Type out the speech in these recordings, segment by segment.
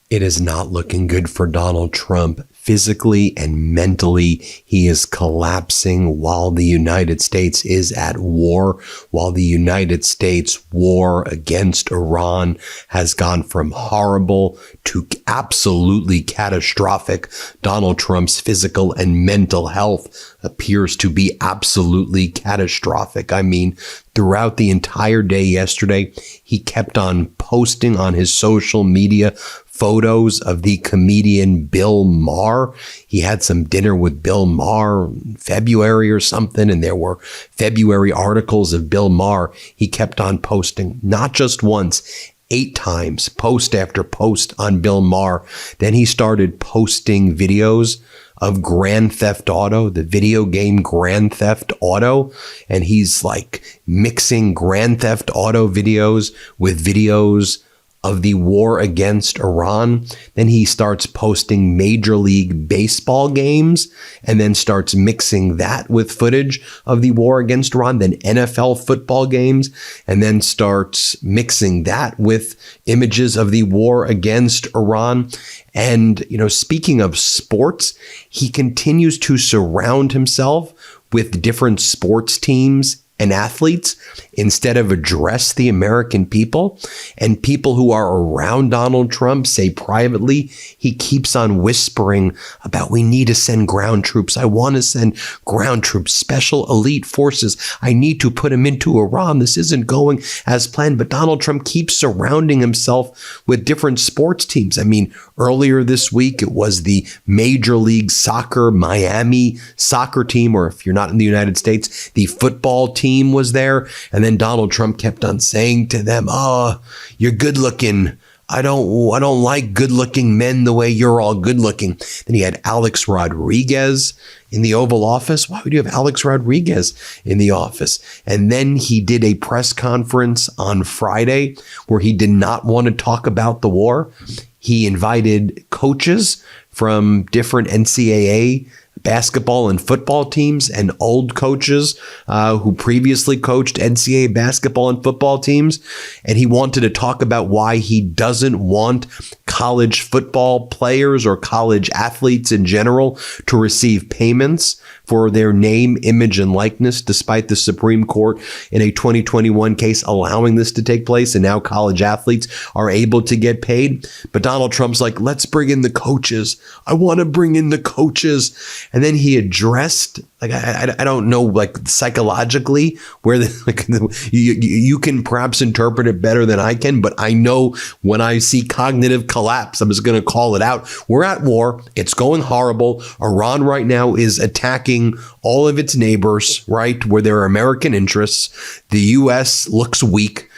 It is not looking good for Donald Trump. Physically and mentally, he is collapsing while the United States is at war, while the United States war against Iran has gone from horrible to absolutely catastrophic. Donald Trump's physical and mental health appears to be absolutely catastrophic. I mean, throughout the entire day yesterday, he kept on posting on his social media photos of the comedian Bill Maher. He had some dinner with Bill Maher in February or something, and there were February articles of Bill Maher. He kept on posting, not just once, 8 times, post after post on Bill Maher. Then he started posting videos of Grand Theft Auto, the video game Grand Theft Auto. And he's like mixing Grand Theft Auto videos with videos of the war against Iran. Then he starts posting Major League Baseball games and then starts mixing that with footage of the war against Iran, then NFL football games, and then starts mixing that with images of the war against Iran. And, you know, speaking of sports, he continues to surround himself with different sports teams and athletes instead of address the American people. And people who are around Donald Trump say privately, he keeps on whispering about, we need to send ground troops. I want to send ground troops, special elite forces. I need to put them into Iran. This isn't going as planned. But Donald Trump keeps surrounding himself with different sports teams. I mean, earlier this week, it was the Major League Soccer Miami soccer team, or if you're not in the United States, the football team was there. And then Donald Trump kept on saying to them, "Oh, you're good looking. I don't like good looking men the way you're all good looking." Then he had Alex Rodriguez in the Oval Office. Why would you have Alex Rodriguez in the office? And then he did a press conference on Friday where he did not want to talk about the war. He invited coaches from different NCAA basketball and football teams and old coaches who previously coached NCAA basketball and football teams. And he wanted to talk about why he doesn't want college football players or college athletes in general to receive payments for their name, image, and likeness, despite the Supreme Court in a 2021 case allowing this to take place. And now college athletes are able to get paid. But Donald Trump's like, let's bring in the coaches. I want to bring in the coaches. And then he addressed, like, I don't know, like psychologically where you can perhaps interpret it better than I can, but I know when I see cognitive collapse, I'm just going to call it out. We're at war. It's going horrible. Iran right now is attacking all of its neighbors, right, where there are American interests. The U.S. looks weak.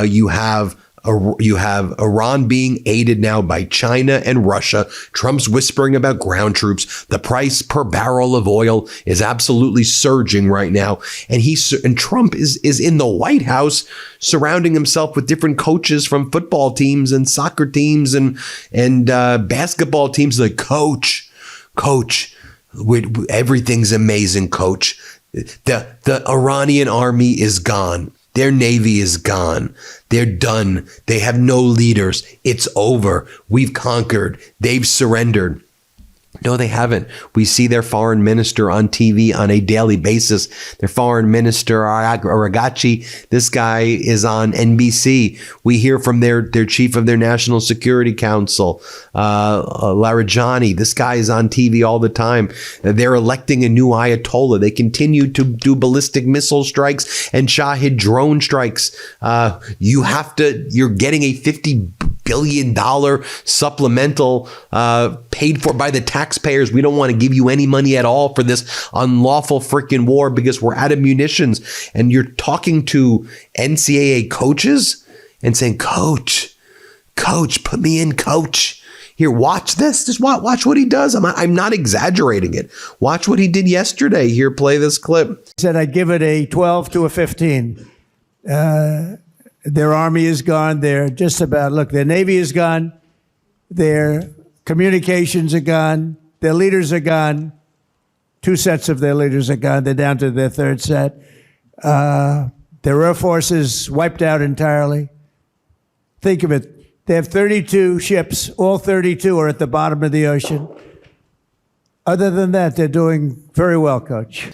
You have Iran being aided now by China and Russia. Trump's whispering about ground troops. The price per barrel of oil is absolutely surging right now. And Trump is in the White House surrounding himself with different coaches from football teams and soccer teams and basketball teams. Like, coach, everything's amazing, coach. The Iranian army is gone. Their navy is gone. They're done. They have no leaders. It's over. We've conquered. They've surrendered. No, they haven't. We see their foreign minister on TV on a daily basis. Their foreign minister, Aragachi, this guy is on NBC. We hear from their chief of their National Security Council, Larijani. This guy is on TV all the time. They're electing a new Ayatollah. They continue to do ballistic missile strikes and Shahid drone strikes. You're getting a $50 billion supplemental paid for by the taxpayers. We don't want to give you any money at all for this unlawful freaking war because we're out of munitions. And you're talking to NCAA coaches and saying, coach, put me in, coach. Here, watch this. Just watch what he does. I'm not exaggerating it. Watch what he did yesterday. Here, play this clip. He said I'd give it a 12 to a 15. Their army is gone. They're just about, look, their navy is gone. Their communications are gone. Their leaders are gone. 2 sets of their leaders are gone. They're down to their 3rd set. Their air force is wiped out entirely. Think of it. They have 32 ships. All 32 are at the bottom of the ocean. Other than that, they're doing very well, Coach.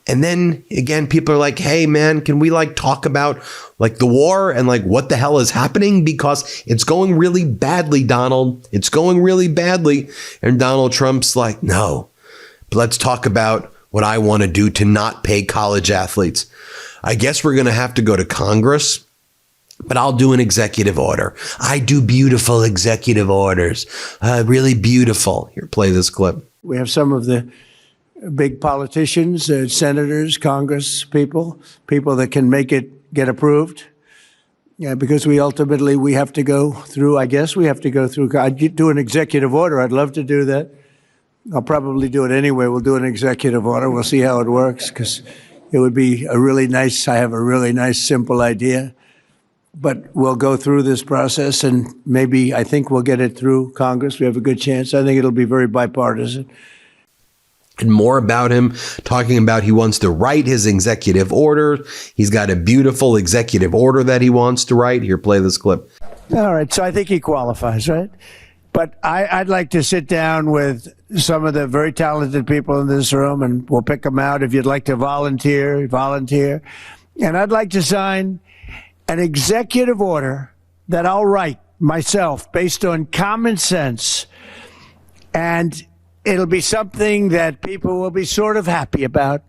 And then again, people are like, hey, man, can we like talk about like the war and like what the hell is happening? Because it's going really badly, Donald. It's going really badly. And Donald Trump's like, no, but let's talk about what I want to do to not pay college athletes. I guess we're going to have to go to Congress, but I'll do an executive order. I do beautiful executive orders. Really beautiful. Here, play this clip. We have some of the big politicians, senators, Congress people that can make it get approved. Yeah, because we have to go through, I guess we have to go through, I'd do an executive order. I'd love to do that. I'll probably do it anyway. We'll do an executive order. We'll see how it works, because it would be I have a really nice, simple idea. But we'll go through this process, and maybe I think we'll get it through Congress. We have a good chance. I think it'll be very bipartisan. And more about him, talking about he wants to write his executive order. He's got a beautiful executive order that he wants to write. Here, play this clip. All right, so I think he qualifies, right? But I'd like to sit down with some of the very talented people in this room, and we'll pick them out. If you'd like to volunteer. And I'd like to sign an executive order that I'll write myself based on common sense. And it'll be something that people will be sort of happy about.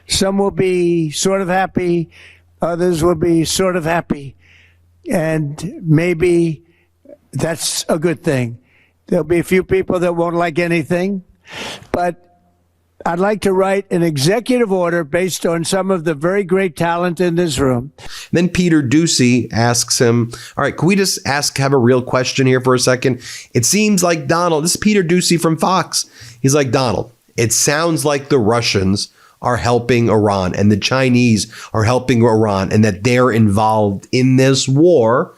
Some will be sort of happy. Others will be sort of happy. And maybe that's a good thing. There'll be a few people that won't like anything. But I'd like to write an executive order based on some of the very great talent in this room. Then Peter Doocy asks him, all right, can we just have a real question here for a second? It seems like Donald, this is Peter Doocy from Fox. He's like, Donald, it sounds like the Russians are helping Iran and the Chinese are helping Iran, and that they're involved in this war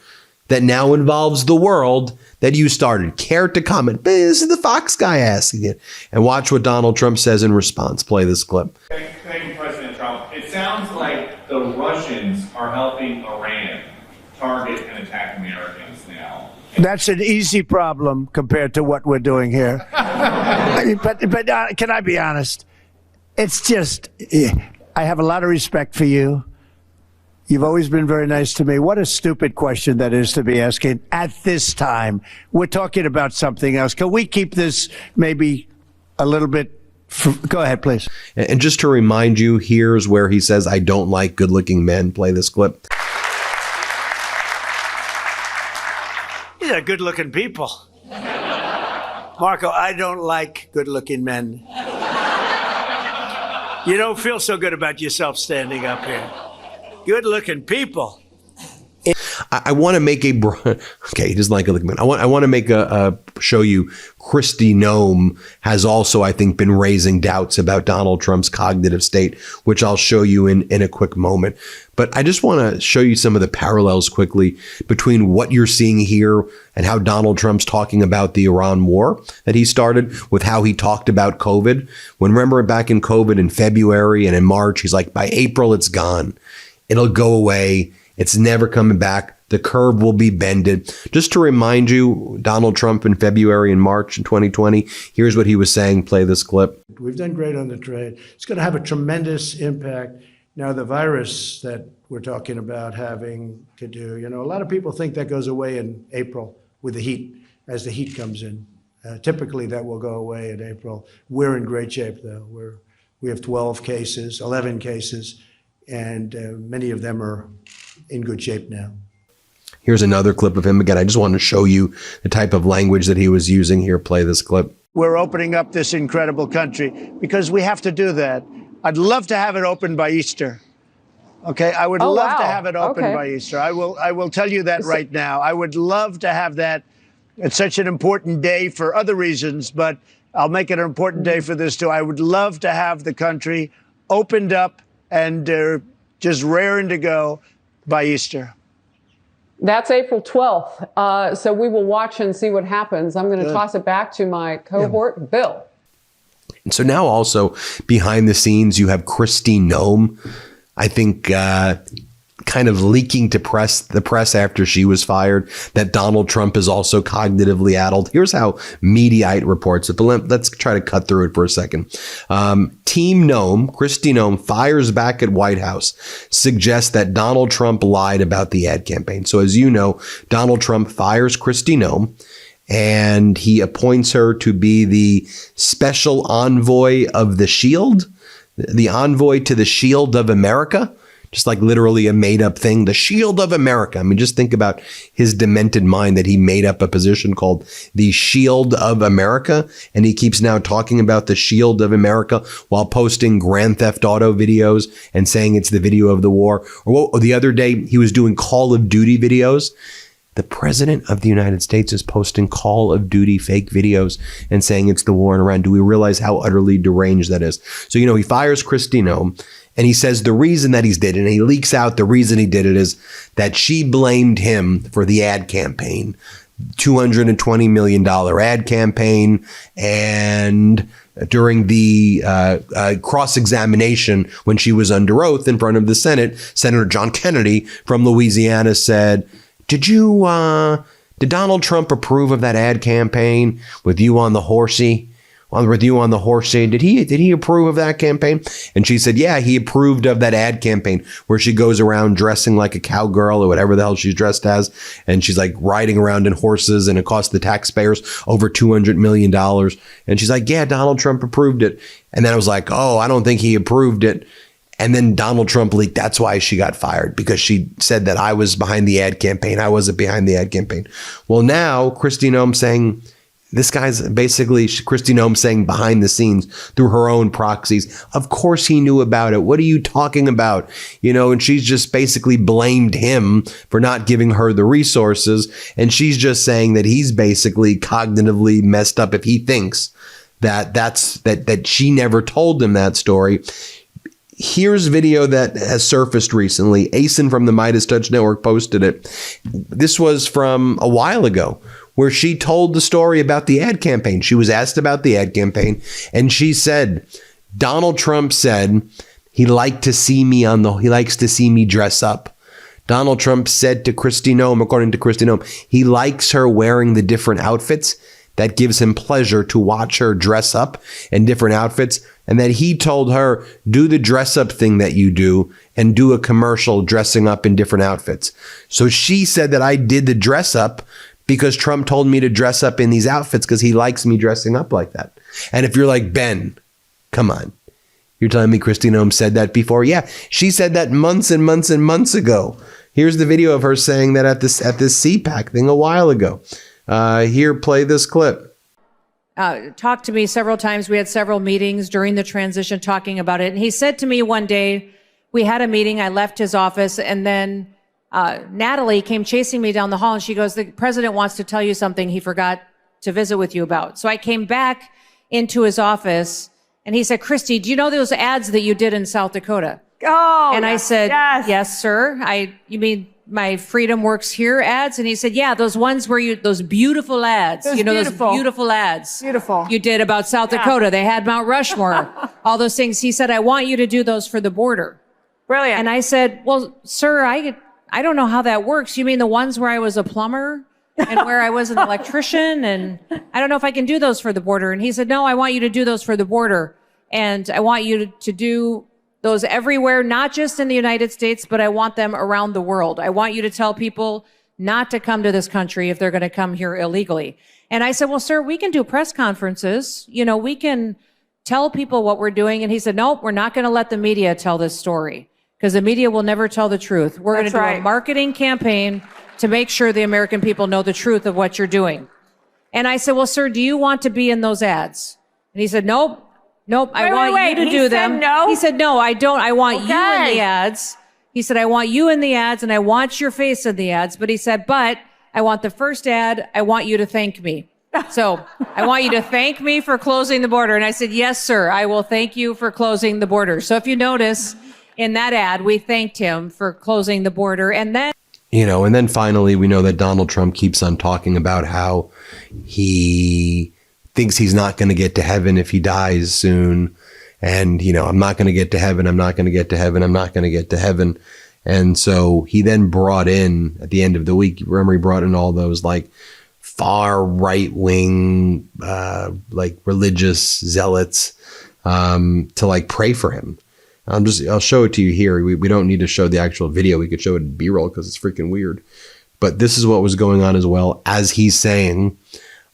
that now involves the world that you started. Care to comment? This is the Fox guy asking it. And watch what Donald Trump says in response. Play this clip. Thank you, President Trump. It sounds like the Russians are helping Iran target and attack Americans now. That's an easy problem compared to what we're doing here. But can I be honest? It's just, I have a lot of respect for you. You've always been very nice to me. What a stupid question that is to be asking at this time. We're talking about something else. Can we keep this maybe a little bit? Go ahead, please. And just to remind you, here's where he says, I don't like good-looking men. Play this clip. These are good-looking people. Marco, I don't like good-looking men. You don't feel so good about yourself standing up here. Good-looking people. I want to make okay, he doesn't like good-looking men. I want to make show you Kristi Noem has also, I think, been raising doubts about Donald Trump's cognitive state, which I'll show you in a quick moment. But I just want to show you some of the parallels quickly between what you're seeing here and how Donald Trump's talking about the Iran war that he started with how he talked about COVID. When remember back in COVID in February and in March, he's like, by April, it's gone. It'll go away. It's never coming back. The curve will be bended. Just to remind you, Donald Trump in February and March in 2020, here's what he was saying. Play this clip. We've done great on the trade. It's going to have a tremendous impact. Now, the virus that we're talking about having to do, a lot of people think that goes away in April with the heat, as the heat comes in. Typically, that will go away in April. We're in great shape, though. We have 11 cases. And many of them are in good shape now. Here's another clip of him. Again, I just want to show you the type of language that he was using here. Play this clip. We're opening up this incredible country because we have to do that. I'd love to have it open by Easter. Okay, I would love to have it open by Easter. I will tell you that right now. I would love to have that. It's such an important day for other reasons, but I'll make it an important day for this too. I would love to have the country opened up and just raring to go by Easter. That's April 12th. So we will watch and see what happens. I'm going to toss it back to my cohort, Bill. And so now also behind the scenes, you have Kristi Noem. I think kind kind of leaking to the press after she was fired that Donald Trump is also cognitively addled. Here's how Mediaite reports it, but let's try to cut through it for a second. Team Noem, Kristi Noem, fires back at White House, suggests that Donald Trump lied about the ad campaign. So as you know, Donald Trump fires Kristi Noem, and he appoints her to be the special envoy of the Shield, the envoy to the Shield of America. Just like literally a made up thing, the Shield of America. I mean, just think about his demented mind that he made up a position called the Shield of America. And he keeps now talking about the Shield of America while posting Grand Theft Auto videos and saying it's the video of the war. Or the other day, he was doing Call of Duty videos. The president of the United States is posting Call of Duty fake videos and saying it's the war in Iran. Do we realize how utterly deranged that is? So, he fires Kristi Noem. And he says the reason that he's did it, and he leaks out the reason he did it, is that she blamed him for the ad campaign, $220 million ad campaign. And during the cross-examination, when she was under oath in front of the Senate, Senator John Kennedy from Louisiana said, did Donald Trump approve of that ad campaign with you on the horsey? With you on the horsey, did he approve of that campaign? And she said, yeah, he approved of that ad campaign where she goes around dressing like a cowgirl or whatever the hell she's dressed as. And she's like riding around in horses, and it cost the taxpayers over $200 million. And she's like, yeah, Donald Trump approved it. And then I was like, oh, I don't think he approved it. And then Donald Trump leaked. That's why she got fired, because she said that I was behind the ad campaign. I wasn't behind the ad campaign. Well, now Kristi Noem saying, this guy's basically Kristi Noem saying behind the scenes through her own proxies, of course he knew about it. What are you talking about? And she's just basically blamed him for not giving her the resources. And she's just saying that he's basically cognitively messed up if he thinks that she never told him that story. Here's video that has surfaced recently. Asen from the MeidasTouch Network posted it. This was from a while ago, where she told the story about the ad campaign. She was asked about the ad campaign, and she said, Donald Trump said he likes to see me dress up. Donald Trump said to Kristi Noem, according to Kristi Noem, he likes her wearing the different outfits. That gives him pleasure to watch her dress up in different outfits. And that he told her, do the dress up thing that you do and do a commercial dressing up in different outfits. So she said that I did the dress up because Trump told me to dress up in these outfits because he likes me dressing up like that. And if you're like, Ben, come on. You're telling me Kristi Noem said that before? Yeah, she said that months and months and months ago. Here's the video of her saying that at this CPAC thing a while ago. Here, play this clip. Talked to me several times. We had several meetings during the transition talking about it. And he said to me one day, we had a meeting, I left his office, and then Natalie came chasing me down the hall, and she goes, the president wants to tell you something he forgot to visit with you about. So I came back into his office, and he said, Kristi, do you know those ads that you did in South Dakota? Oh, and yes, I said, yes, yes sir. You mean my Freedom Works Here ads? And he said, yeah, those ones where those beautiful ads, those beautiful ads. Beautiful. You did about South Dakota. They had Mount Rushmore, all those things. He said, I want you to do those for the border. Brilliant. And I said, well, sir, I don't know how that works. You mean the ones where I was a plumber and where I was an electrician? And I don't know if I can do those for the border. And he said, no, I want you to do those for the border. And I want you to do those everywhere, not just in the United States, but I want them around the world. I want you to tell people not to come to this country if they're going to come here illegally. And I said, well, sir, we can do press conferences. We can tell people what we're doing. And he said, nope, we're not going to let the media tell this story because the media will never tell the truth. We're going to do a marketing campaign to make sure the American people know the truth of what you're doing. And I said, well, sir, do you want to be in those ads? And he said, nope. I want you to do them. No? He said, no, I don't. I want you in the ads. He said, I want you in the ads and I want your face in the ads. But he said, but I want the first ad. I want you to thank me. So I want you to thank me for closing the border. And I said, yes, sir, I will thank you for closing the border. So if you notice in that ad, we thanked him for closing the border. And then, and then finally, we know that Donald Trump keeps on talking about how he thinks he's not going to get to heaven if he dies soon. And, I'm not going to get to heaven. I'm not going to get to heaven. I'm not going to get to heaven. And so he then brought in, at the end of the week, remember, he brought in all those like far right wing, like religious zealots to like pray for him. I'll show it to you here. We don't need to show the actual video. We could show it in B-roll because it's freaking weird. But this is what was going on as well, as he's saying,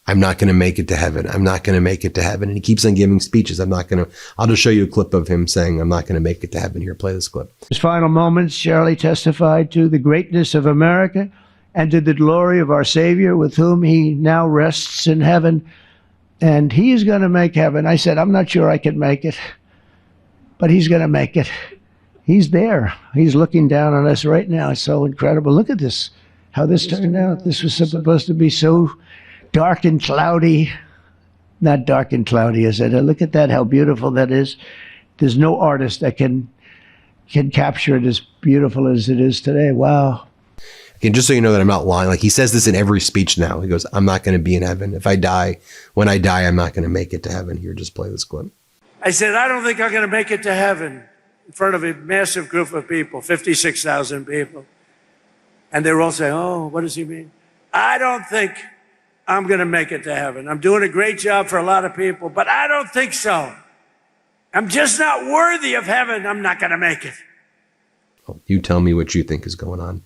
I'm not going to make it to heaven. I'm not going to make it to heaven. And he keeps on giving speeches. I'll just show you a clip of him saying, I'm not going to make it to heaven. Here, play this clip. His final moments, Charlie testified to the greatness of America and to the glory of our Savior, with whom he now rests in heaven. And he is going to make heaven. I said, I'm not sure I can make it, but he's going to make it. He's there. He's looking down on us right now. It's so incredible. Look at this, how this turned out. This was supposed to be so dark and cloudy. Not dark and cloudy, I said. Look at that, how beautiful that is. There's no artist that can capture it as beautiful as it is today. Wow. And just so you know that I'm not lying, like he says this in every speech now. He goes, I'm not going to be in heaven. If I die, when I die, I'm not going to make it to heaven. Here, just play this clip. I said, I don't think I'm going to make it to heaven in front of a massive group of people, 56,000 people. And they were all saying, oh, what does he mean? I don't think I'm going to make it to heaven. I'm doing a great job for a lot of people, but I don't think so. I'm just not worthy of heaven. I'm not going to make it. Well, you tell me what you think is going on.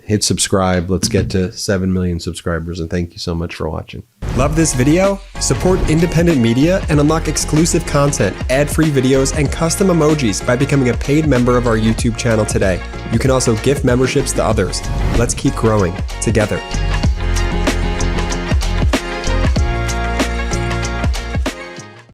Hit subscribe. Let's get to 7 million subscribers. And thank you so much for watching. Love this video? Support independent media and unlock exclusive content, ad-free videos, and custom emojis by becoming a paid member of our YouTube channel today. You can also gift memberships to others. Let's keep growing together.